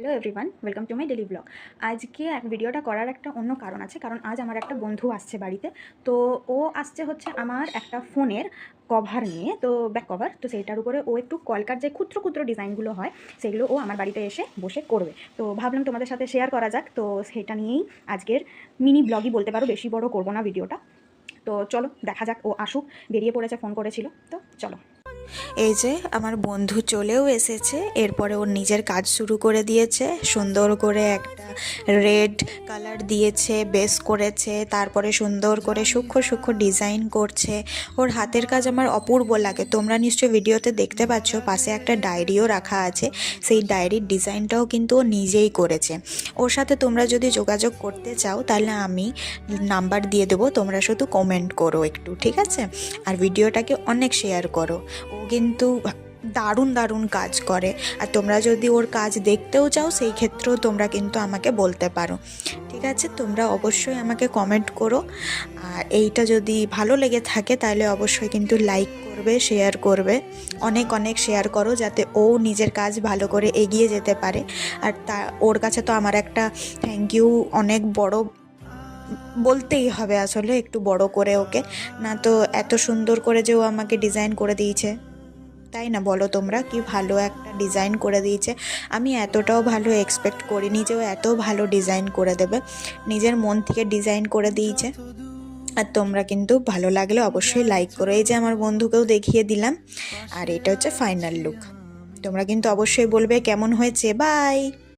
Hello everyone, welcome to my daily blog. আজকে ভিডিওটা করার একটা অন্য কারণ আছে, কারণ আজ আমার একটা বন্ধু আসছে বাড়িতে। তো ও আসছে হচ্ছে আমার একটা ফোনের কভার নিয়ে, তো ব্যাক কভার, তো সেইটার উপরে ও একটু কলকার যে ক্ষুদ্র ক্ষুদ্র ডিজাইনগুলো হয় সেগুলো ও আমার বাড়িতে এসে বসে করবে। তো ভাবলাম তোমাদের সাথে শেয়ার করা যাক, তো সেটা নিয়েই আজকের মিনি ব্লগই বলতে পারো, বেশি বড় করবো না ভিডিওটা। তো চলো দেখা যাক, ও আসুক, বেরিয়ে পড়েছে, ফোন করেছিল, তো চলো। এই যে আমার বন্ধু চলেও এসেছে। এরপরে ওর নিজের কাজ শুরু করে দিয়েছে। সুন্দর করে একটা রেড কালার দিয়েছে, বেস করেছে, তারপরে সুন্দর করে সূক্ষ্ম সূক্ষ্ম ডিজাইন করছে। ওর হাতের কাজ আমার অপূর্ব লাগে। তোমরা নিশ্চয়ই ভিডিওতে দেখতে পাচ্ছ, পাশে একটা ডায়েরিও রাখা আছে। সেই ডায়েরির ডিজাইনটাও কিন্তু ও নিজেই করেছে। ওর সাথে তোমরা যদি যোগাযোগ করতে চাও তাহলে আমি নাম্বার দিয়ে দেবো, তোমরা শুধু কমেন্ট করো একটু, ঠিক আছে? আর ভিডিওটাকে অনেক শেয়ার করো। ও কিন্তু দারুণ দারুণ কাজ করে। আর তোমরা যদি ওর কাজ দেখতেও চাও সেই ক্ষেত্রেও তোমরা কিন্তু আমাকে বলতে পারো, ঠিক আছে? তোমরা অবশ্যই আমাকে কমেন্ট করো। আর এইটা যদি ভালো লেগে থাকে তাহলে অবশ্যই কিন্তু লাইক করবে, শেয়ার করবে, অনেক অনেক শেয়ার করো, যাতে ও নিজের কাজ ভালো করে এগিয়ে যেতে পারে। আর ওর কাছে তো আমার একটা থ্যাংক ইউ অনেক বড় বলতেই হবে, আসলে একটু বড় করে ওকে। না তো এত সুন্দর করে যে ও আমাকে ডিজাইন করে দিয়েছে, তাই না? বলো তোমরা, কি ভালো একটা ডিজাইন করে দিয়েছে। আমি এতটাও ভালো এক্সপেক্ট করিনি যে ও এত ভালো ডিজাইন করে দেবে। নিজের মন থেকে ডিজাইন করে দিয়েছে। আর তোমরা কিন্তু ভালো লাগলে অবশ্যই লাইক করো। এই যে আমার বন্ধুকেও দেখিয়ে দিলাম। আর এটা হচ্ছে ফাইনাল লুক। তোমরা কিন্তু অবশ্যই বলবে কেমন হয়েছে। বাই।